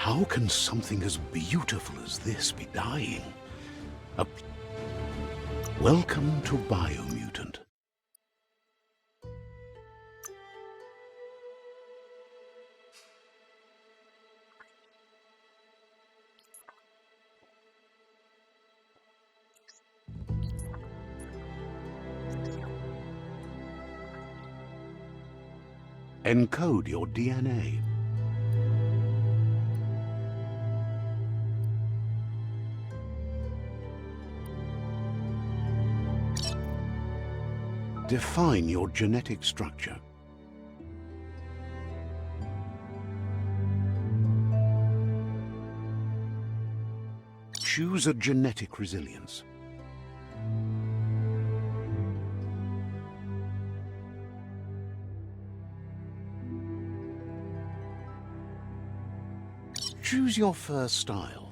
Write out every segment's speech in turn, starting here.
How can something as beautiful as this be dying? Welcome to BIOMUTANT. Encode your DNA. Define your genetic structure. Choose a genetic resilience. Choose your fur style.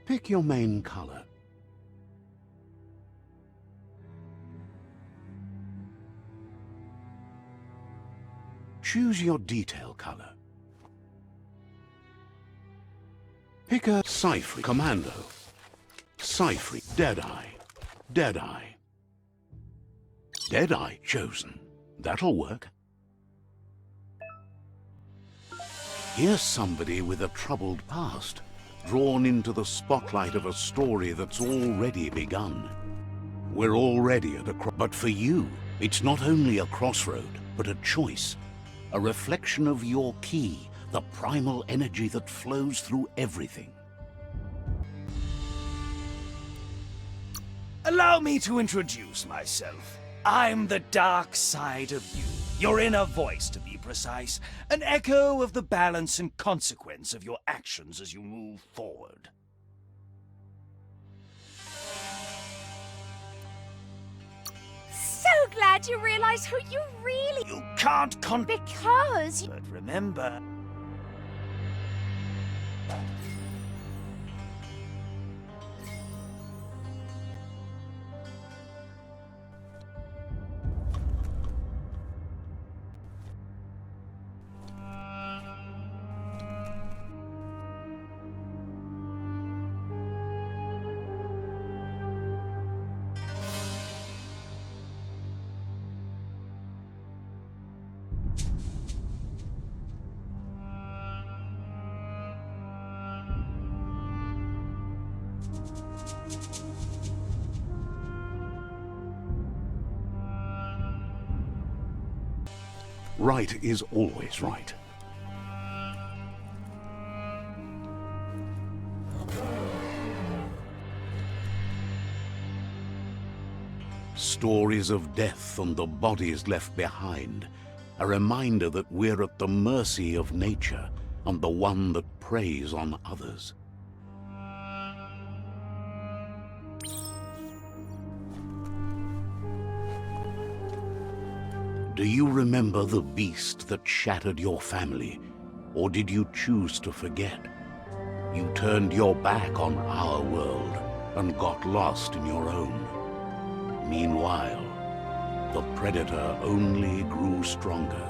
Pick your main color. Choose your detail color. Pick a Cypher Commando. Cypher Deadeye. Deadeye. Deadeye chosen. That'll work. Here's somebody with a troubled past, drawn into the spotlight of a story that's already begun. We're already at a but for you, it's not only a crossroad, but a choice. A reflection of your key, the primal energy that flows through everything. Allow me to introduce myself. I'm the dark side of you. Your inner voice, to be precise. An echo of the balance and consequence of your actions as you move forward. So glad you realize who you really... You can't Because... But remember... Right is always right. Stories of death and the bodies left behind, a reminder that we're at the mercy of nature and the one that preys on others. Do you remember the beast that shattered your family, or did you choose to forget? You turned your back on our world and got lost in your own. Meanwhile, the predator only grew stronger.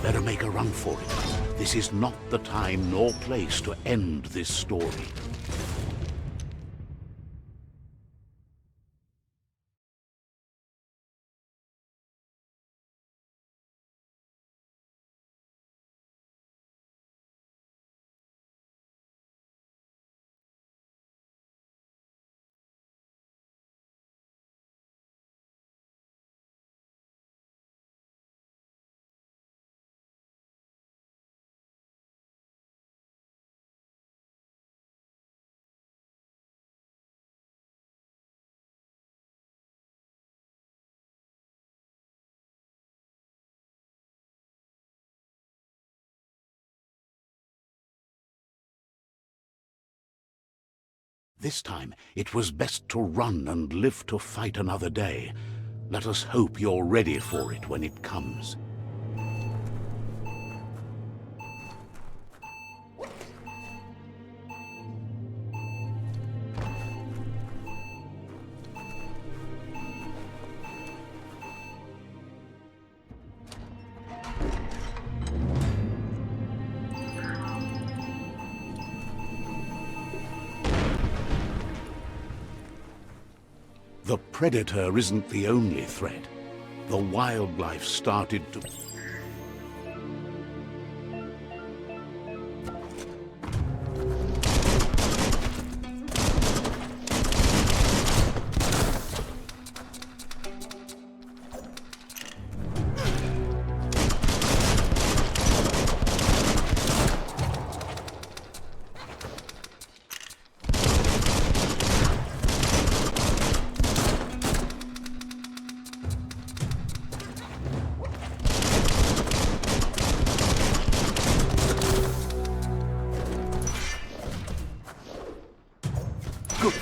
Better make a run for it. This is not the time nor place to end this story. This time, it was best to run and live to fight another day. Let us hope you're ready for it when it comes. The predator isn't the only threat. The wildlife started to... Good.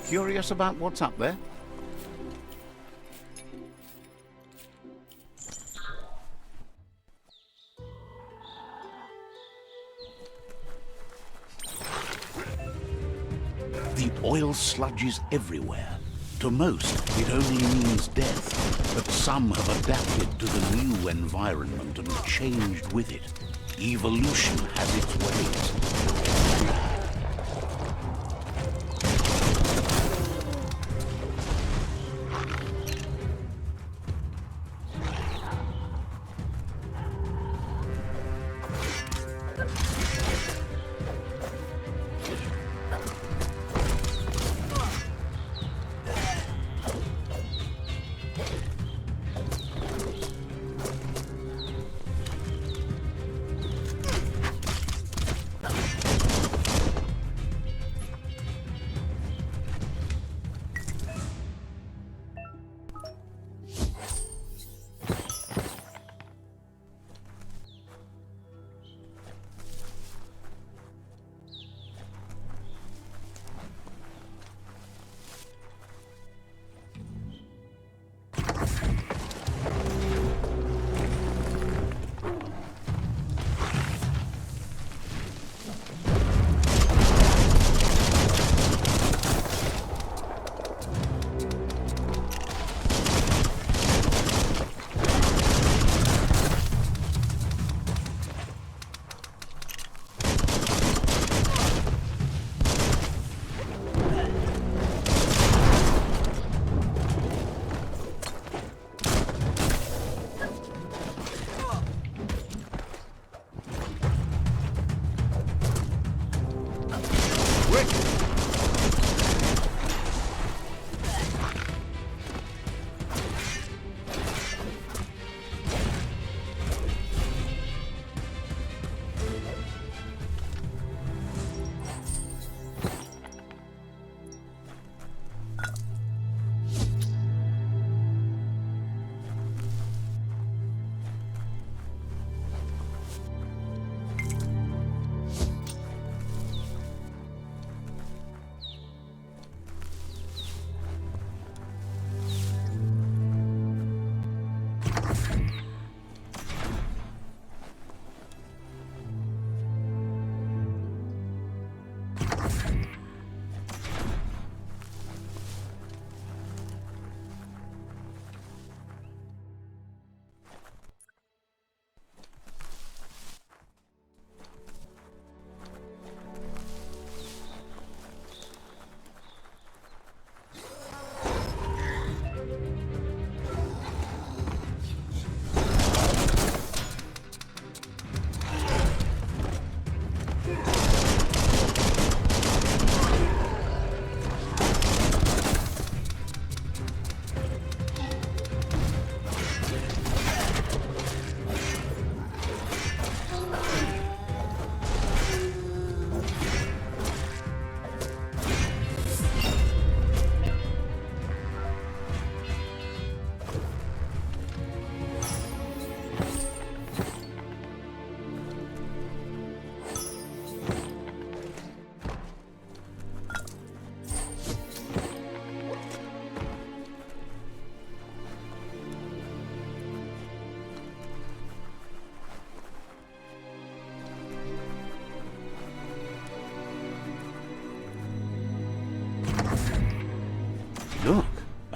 Curious about what's up there? The oil sludge is everywhere. To most, it only means death, but some have adapted to the new environment and changed with it. Evolution has its ways.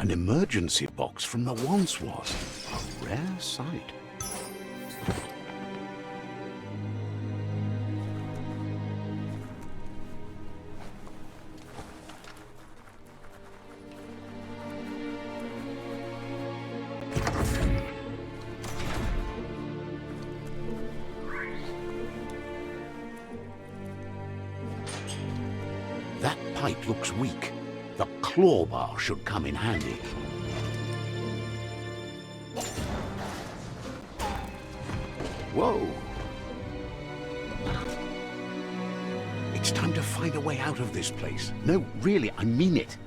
An emergency box from the once was. A rare sight. That pipe looks weak. The claw bar should come in handy. Whoa! It's time to find a way out of this place. No, really, I mean it.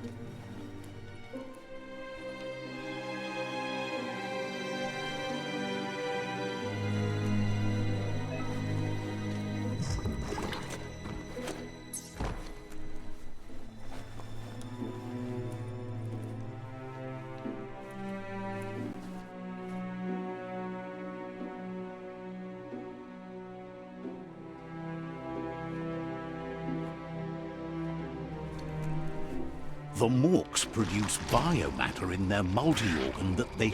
The Morks produce biomatter in their multi-organ that they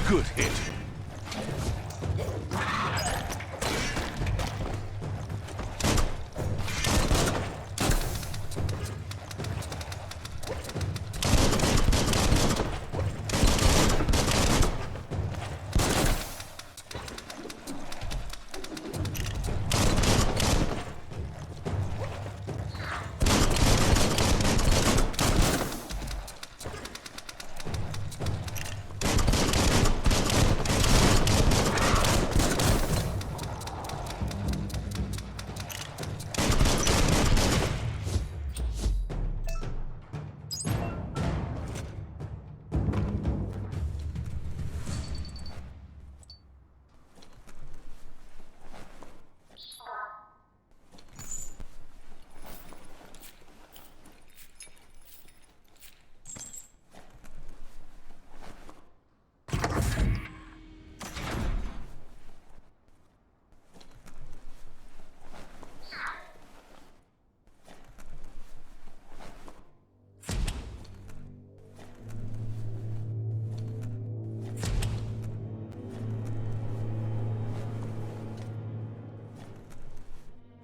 Good hit.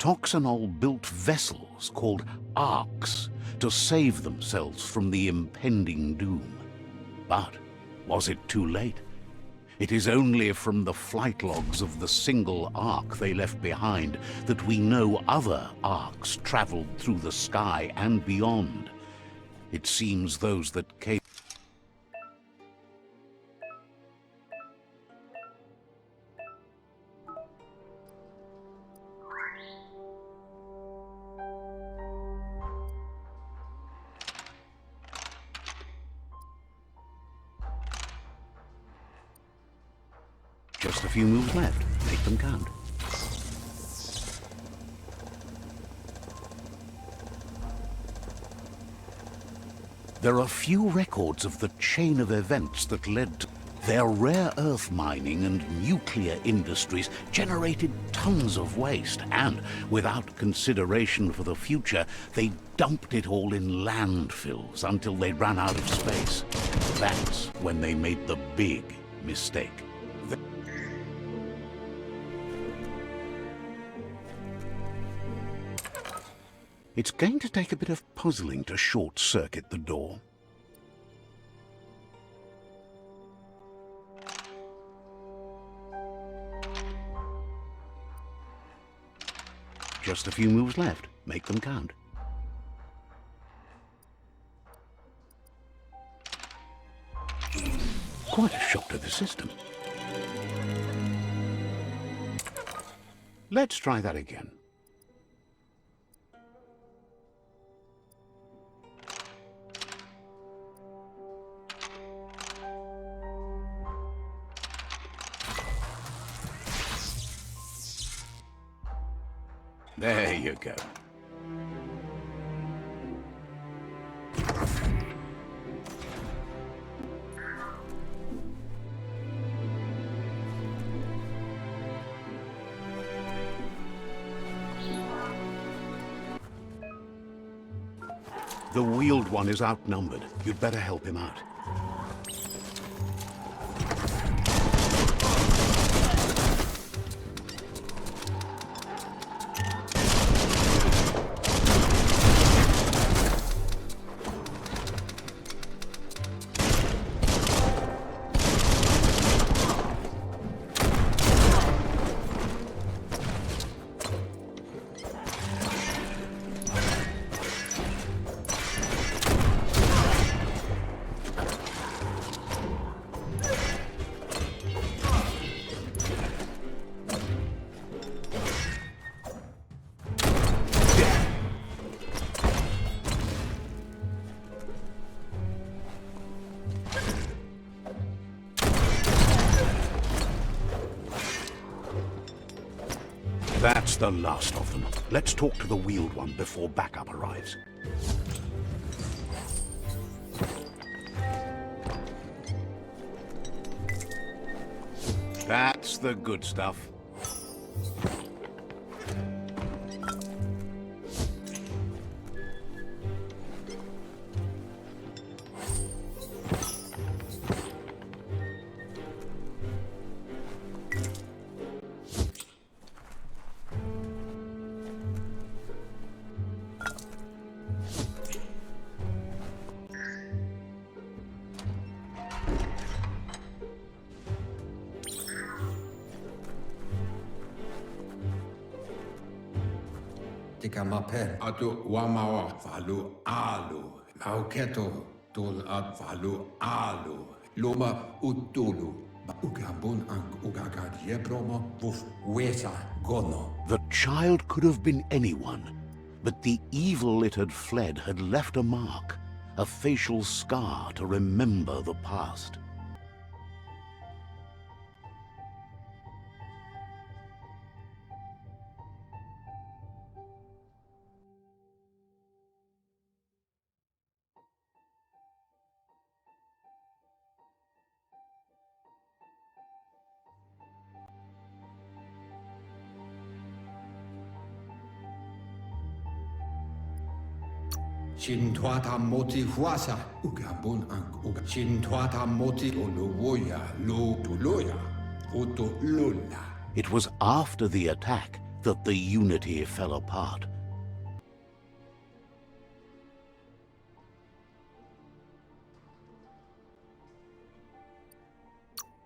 Toxanol built vessels called arks to save themselves from the impending doom. But was it too late? It is only from the flight logs of the single ark they left behind that we know other arks traveled through the sky and beyond. It seems those that came Just a few moves left. Make them count. There are few records of the chain of events that led to their rare earth mining and nuclear industries generated tons of waste, and without consideration for the future, they dumped it all in landfills until they ran out of space. That's when they made the big mistake. It's going to take a bit of puzzling to short-circuit the door. Just a few moves left. Make them count. Quite a shock to the system. Let's try that again. There you go. The wheeled one is outnumbered. You'd better help him out. That's the last of them. Let's talk to the wheeled one before backup arrives. That's the good stuff. Tikamaper atu wamawa valu alu. Mauketo tul at valu alu. Loma utulu. Ugambun ang ugagad yebromo vuf wesa gono. The child could have been anyone, but the evil it had fled had left a mark, a facial scar to remember the past. Shintuata moti huasa. Ugambun ang uga. Shintuata moti uluwoya lo tuloya. Uto lula. It was after the attack that the unity fell apart.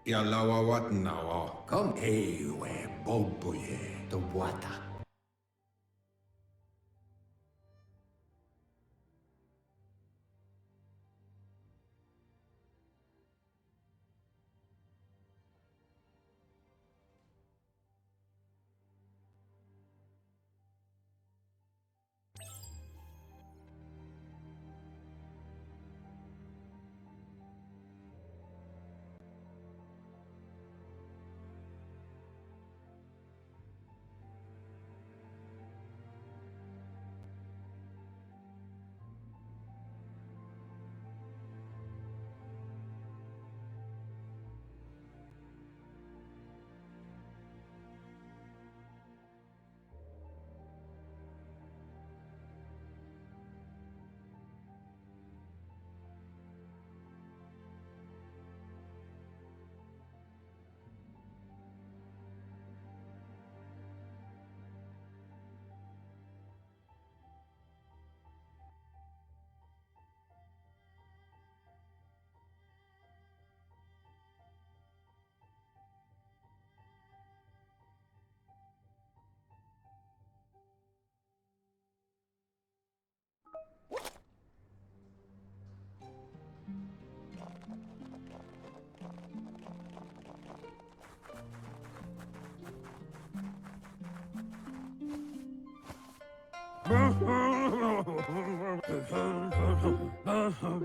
Yalawawat nawa. Come ewe boboye. The wata.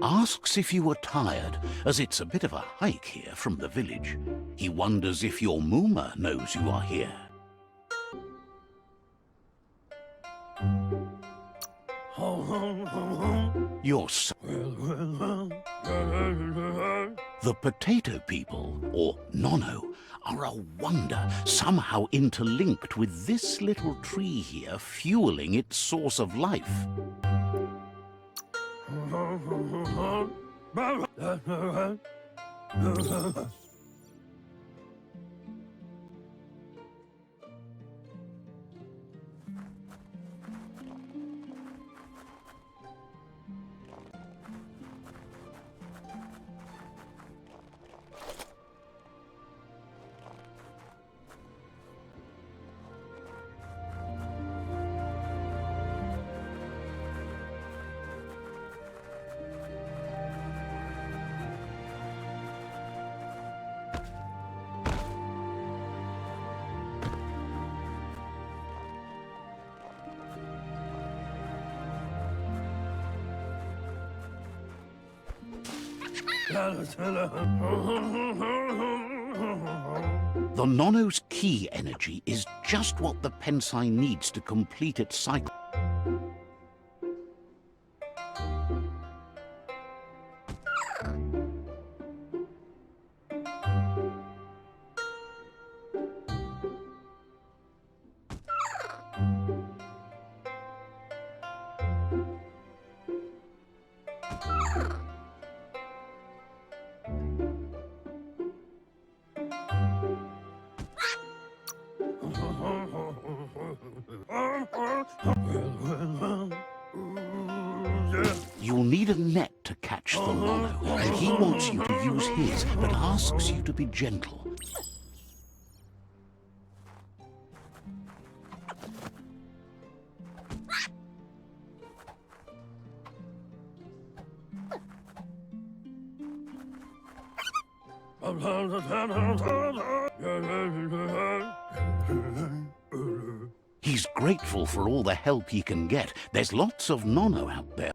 Asks if you were tired, as it's a bit of a hike here from the village. He wonders if your Mooma knows you are here. You're so... The potato people, or Nono, are a wonder, somehow interlinked with this little tree here, fueling its source of life. The Nono's key energy is just what the Pensai needs to complete its cycle. You'll need a net to catch the Nono, and he wants you to use his, but asks you to be gentle. He's grateful for all the help he can get. There's lots of Nono out there.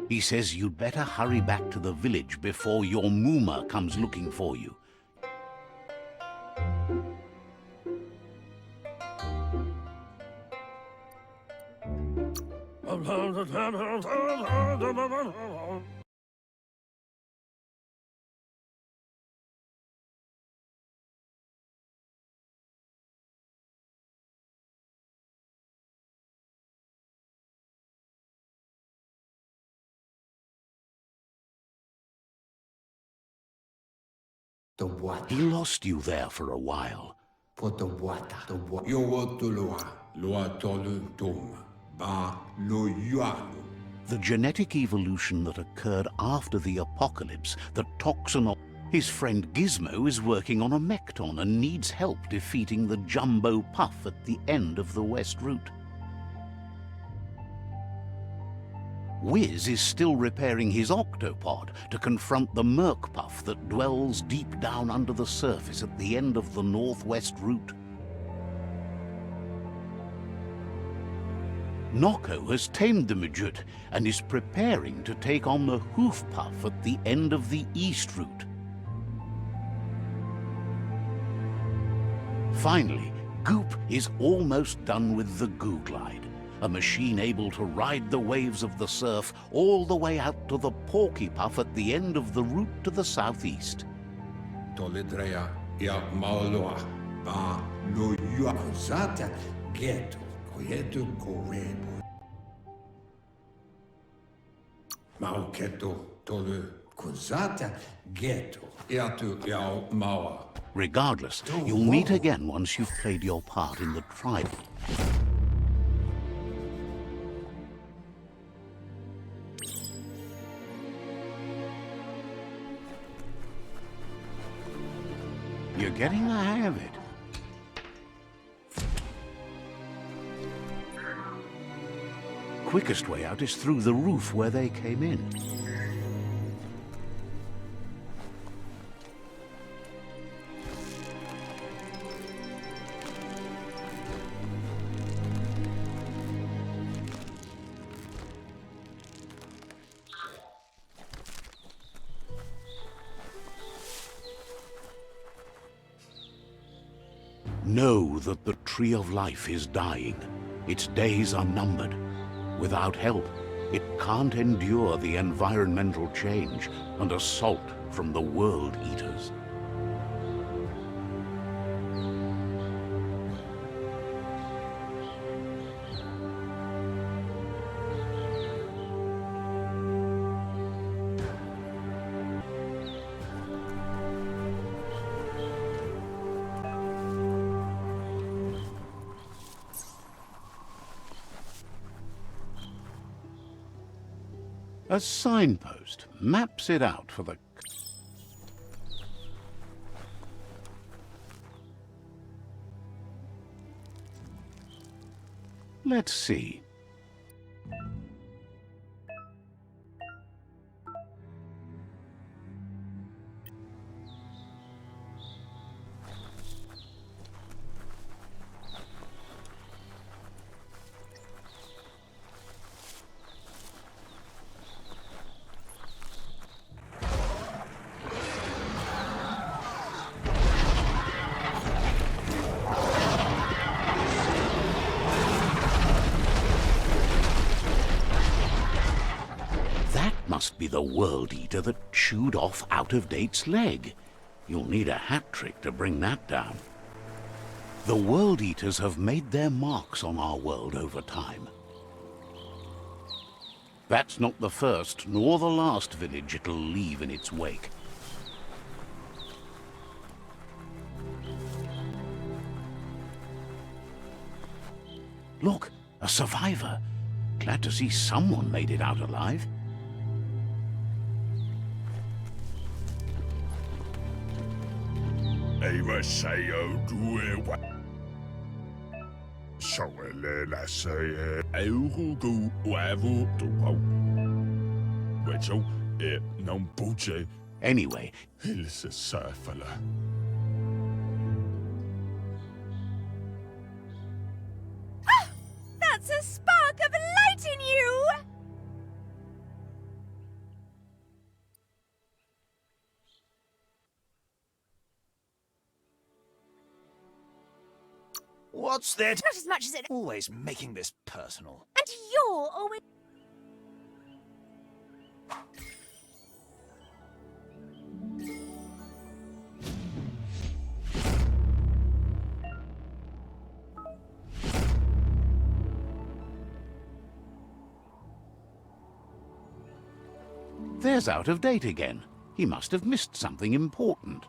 He says you'd better hurry back to the village before your Muma comes looking for you. The what? He lost you there for a while. For the what? The what? Yo wotulua, loa tolu tum, ba lo yualu. The genetic evolution that occurred after the apocalypse, the toxin. His friend Gizmo is working on a Mekton and needs help defeating the Jumbo Puff at the end of the West Route. Wiz is still repairing his octopod to confront the Merc Puff that dwells deep down under the surface at the end of the Northwest Route. Noko has tamed the Midget and is preparing to take on the Hoof Puff at the end of the East Route. Finally, Goop is almost done with the Goo Glide, a machine able to ride the waves of the surf all the way out to the Porky Puff at the end of the route to the southeast. Tolidrea, ya maoloa, ba lo yualu. Zata geto, koyetu korebo. Mauketo, tolu, kozata geto, yatu yao mawa. Regardless, you'll meet again once you've played your part in the tribe. You're getting the hang of it. Quickest way out is through the roof where they came in. Know that the Tree of Life is dying. Its days are numbered. Without help, it can't endure the environmental change and assault from the World Eaters. A signpost maps it out for the... Let's see. Must be the World Eater that chewed off Out-of-Date's leg. You'll need a hat trick to bring that down. The World Eaters have made their marks on our world over time. That's not the first nor the last village it'll leave in its wake. Look, a survivor. Glad to see someone made it out alive. Anyway, That's a spark of light in you! What's that? Not as much as it... Always making this personal. And you're always... there's Out-of-Date again. He must have missed something important.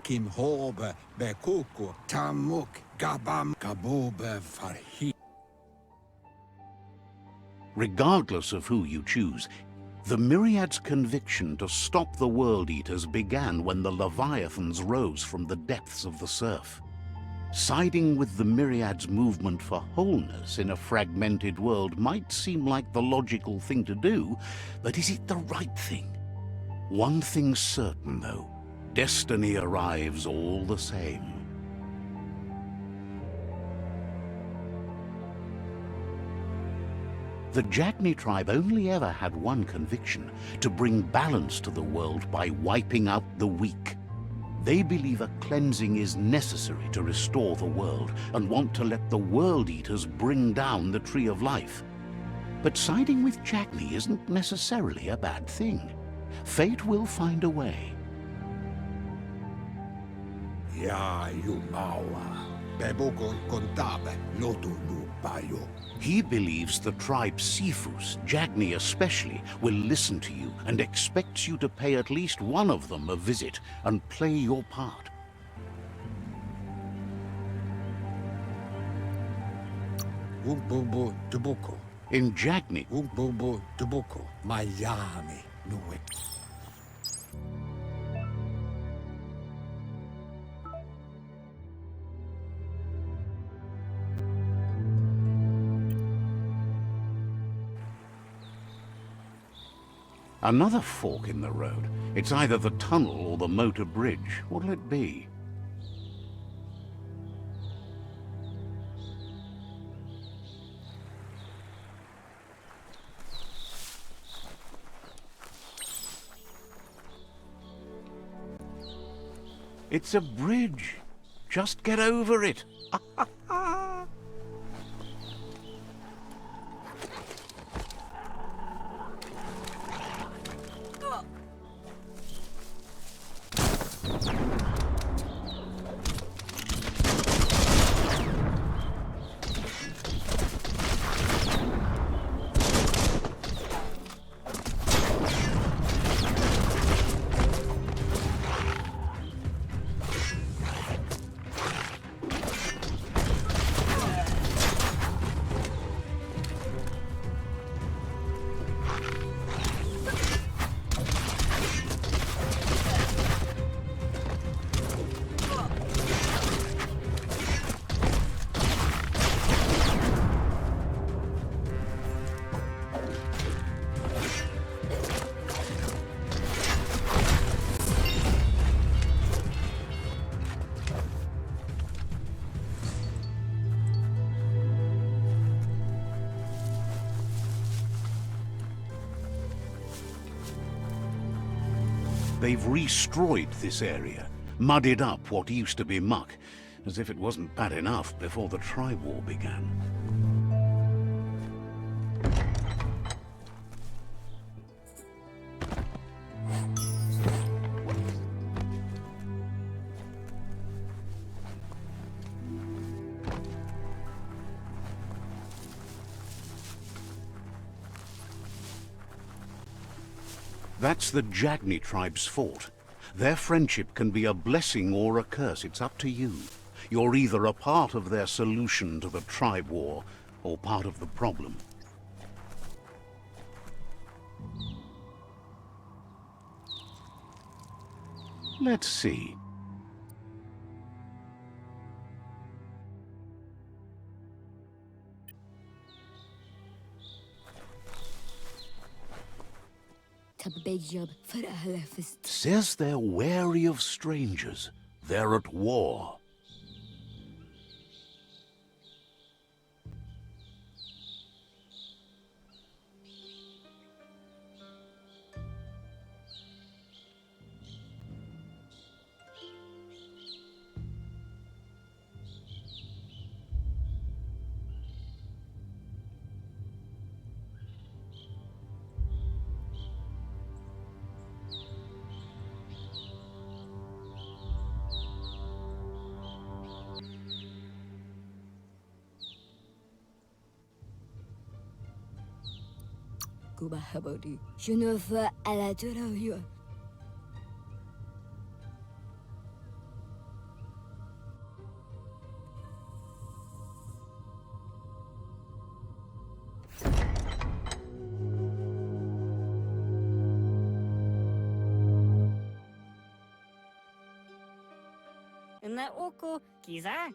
Kim hobe bekuku tamuk gabam gabobe farhi. Regardless of who you choose, the Myriad's conviction to stop the World Eaters began when the Leviathans rose from the depths of the surf. Siding with the Myriad's movement for wholeness in a fragmented world might seem like the logical thing to do, but is it the right thing? One thing's certain, though. Destiny arrives all the same. The Jagni tribe only ever had one conviction: to bring balance to the world by wiping out the weak. They believe a cleansing is necessary to restore the world and want to let the World Eaters bring down the Tree of Life. But siding with Jagni isn't necessarily a bad thing. Fate will find a way. Ya yumawa. Beboko kontabe lotu lupayo. He believes the tribe Sifus, Jagni especially, will listen to you and expects you to pay at least one of them a visit and play your part. Umbobo tubuko. In Jagni, Umbobo tubuko. Miami nuwe. Another fork in the road. It's either the tunnel or the motor bridge. What'll it be? It's a bridge. Just get over it. They've destroyed this area, muddied up what used to be muck, as if it wasn't bad enough before the tri-war began. That's the Jagni tribe's fort. Their friendship can be a blessing or a curse. It's up to you. You're either a part of their solution to the tribe war or part of the problem. Let's see. Says they're wary of strangers. They're at war. Je ne veux à la terre.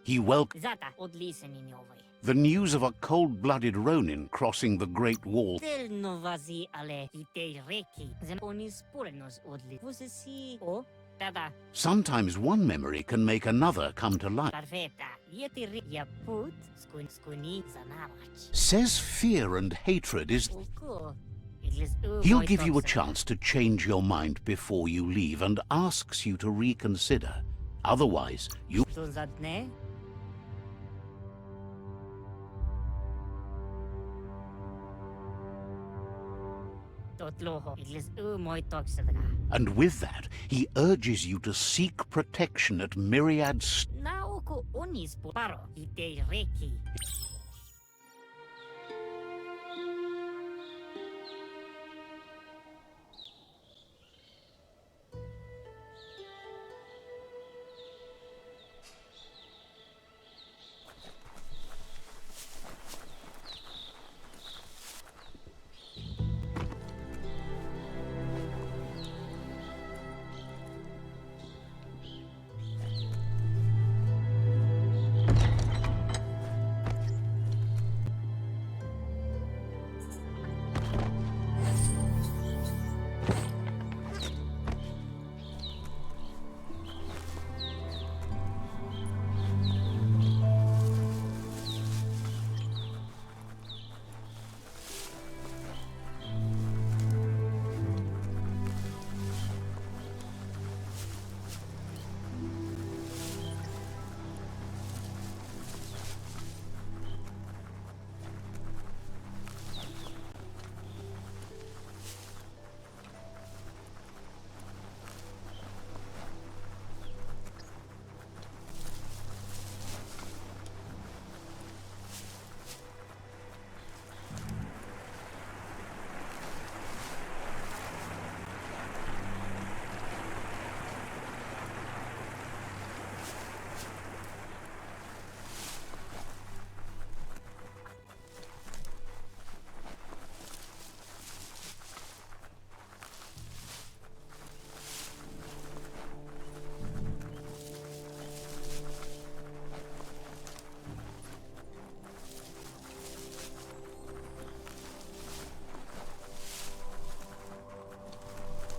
He welcomed the news of a cold-blooded Ronin crossing the Great Wall. Sometimes one memory can make another come to life. Says fear and hatred is... He'll give you a chance to change your mind before you leave and asks you to reconsider. Otherwise, you... And with that, he urges you to seek protection at Myriad...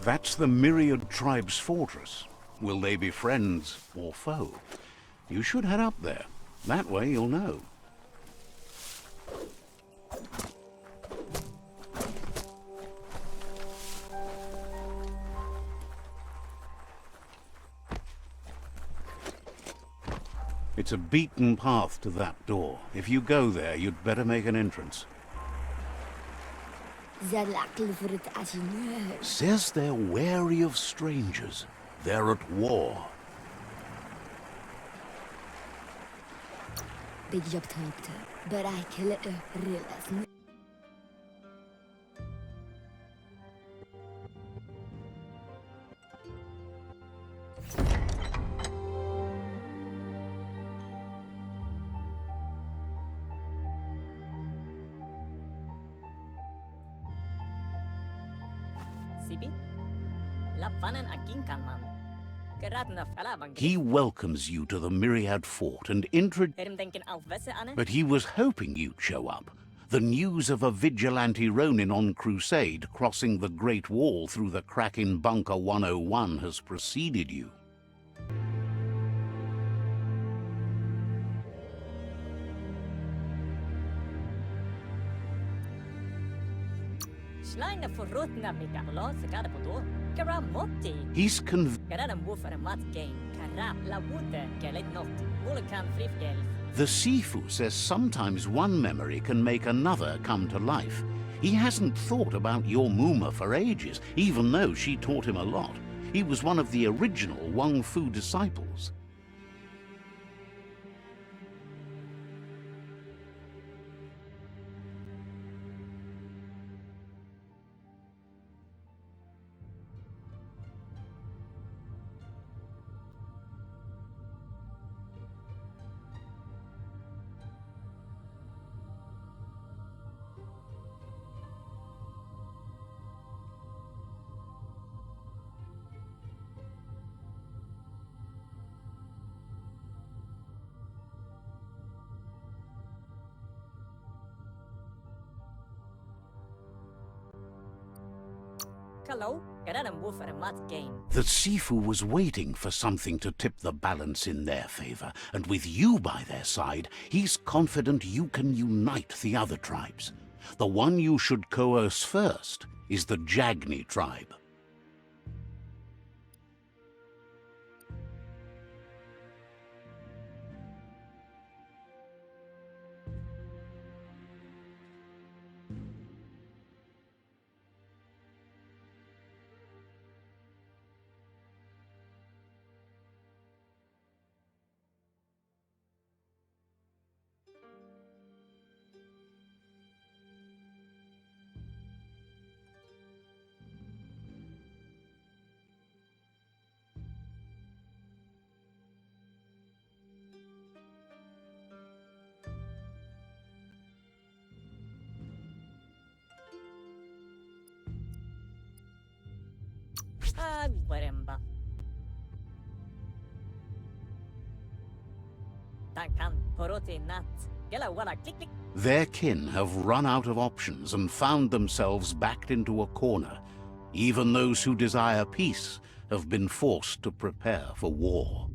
That's the Myriad Tribe's fortress. Will they be friends or foe? You should head up there. That way you'll know. It's a beaten path to that door. If you go there, you'd better make an entrance. Says they're wary of strangers. They're at war. Big job, doctor. But I kill it, realize. He welcomes you to the Myriad Fort and but he was hoping you'd show up. The news of a vigilante Ronin on crusade crossing the Great Wall through the crack in Bunker 101 has preceded you. He's The Sifu says sometimes one memory can make another come to life. He hasn't thought about your Muma for ages, even though she taught him a lot. He was one of the original Wang Fu disciples. The Sifu was waiting for something to tip the balance in their favor, and with you by their side, he's confident you can unite the other tribes. The one you should coerce first is the Jagni tribe. Their kin have run out of options and found themselves backed into a corner. Even those who desire peace have been forced to prepare for war.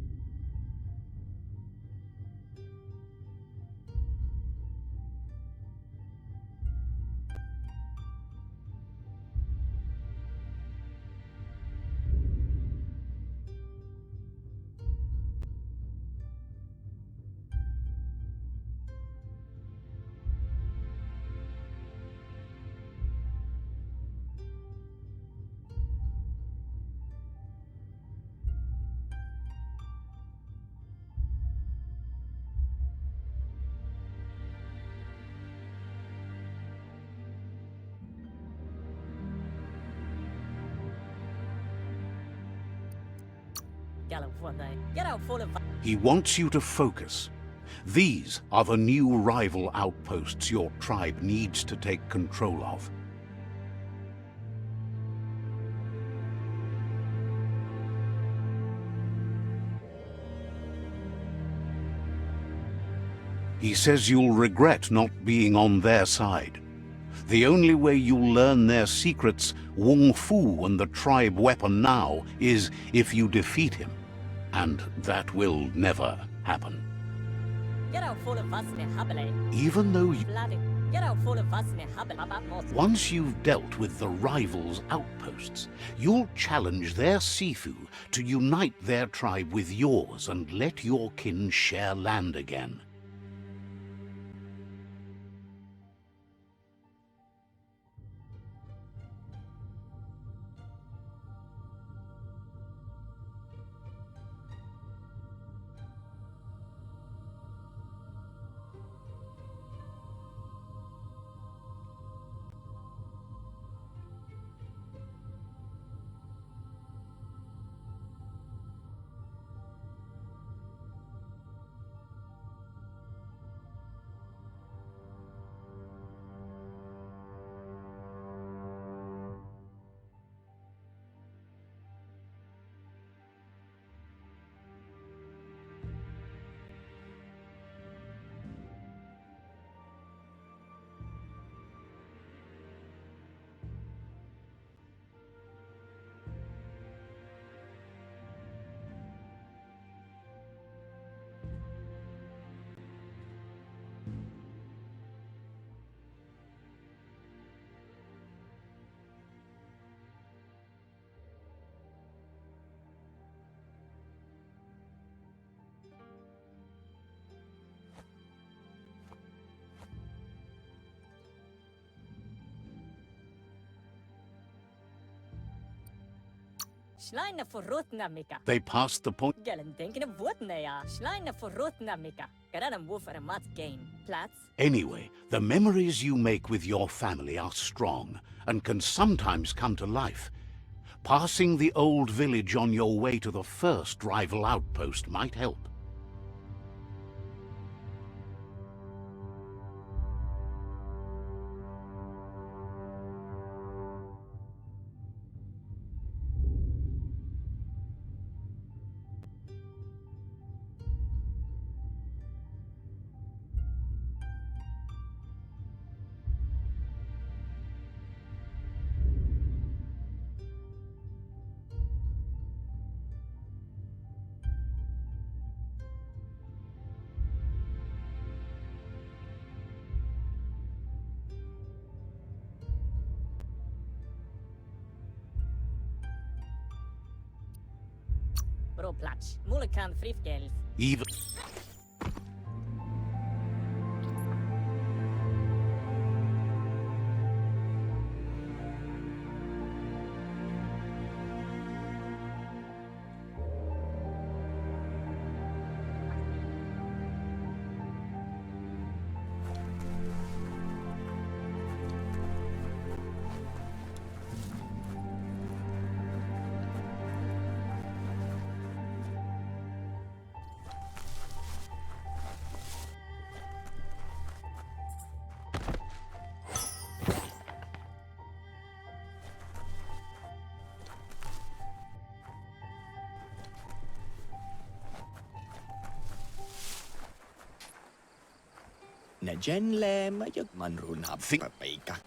He wants you to focus. These are the new rival outposts your tribe needs to take control of. He says you'll regret not being on their side. The only way you'll learn their secrets, Wung Fu and the tribe weapon now, is if you defeat him. And that will never happen. Even though you... Once you've dealt with the rivals' outposts, you'll challenge their Sifu to unite their tribe with yours and let your kin share land again. They passed the point. Anyway, the memories you make with your family are strong and can sometimes come to life. Passing the old village on your way to the first rival outpost might help. Even...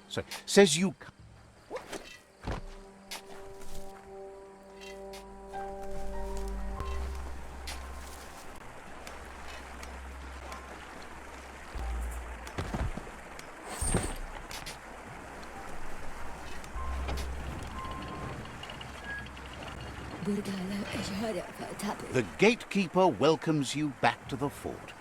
So, says you... The gatekeeper welcomes you back to the fort.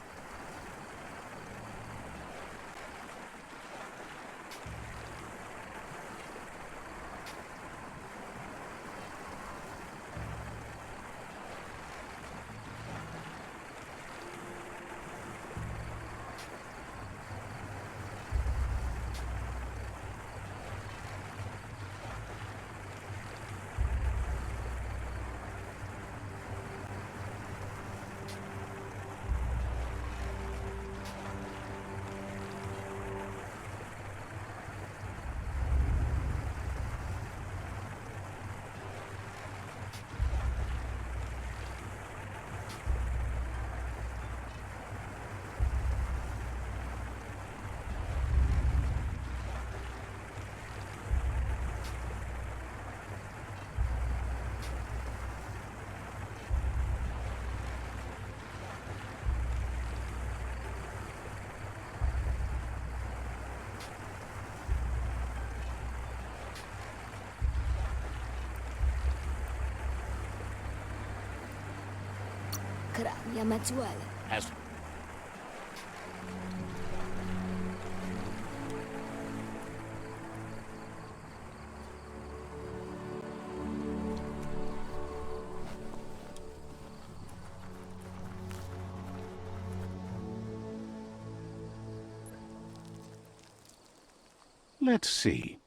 BIOMUTANT. Has Let's see.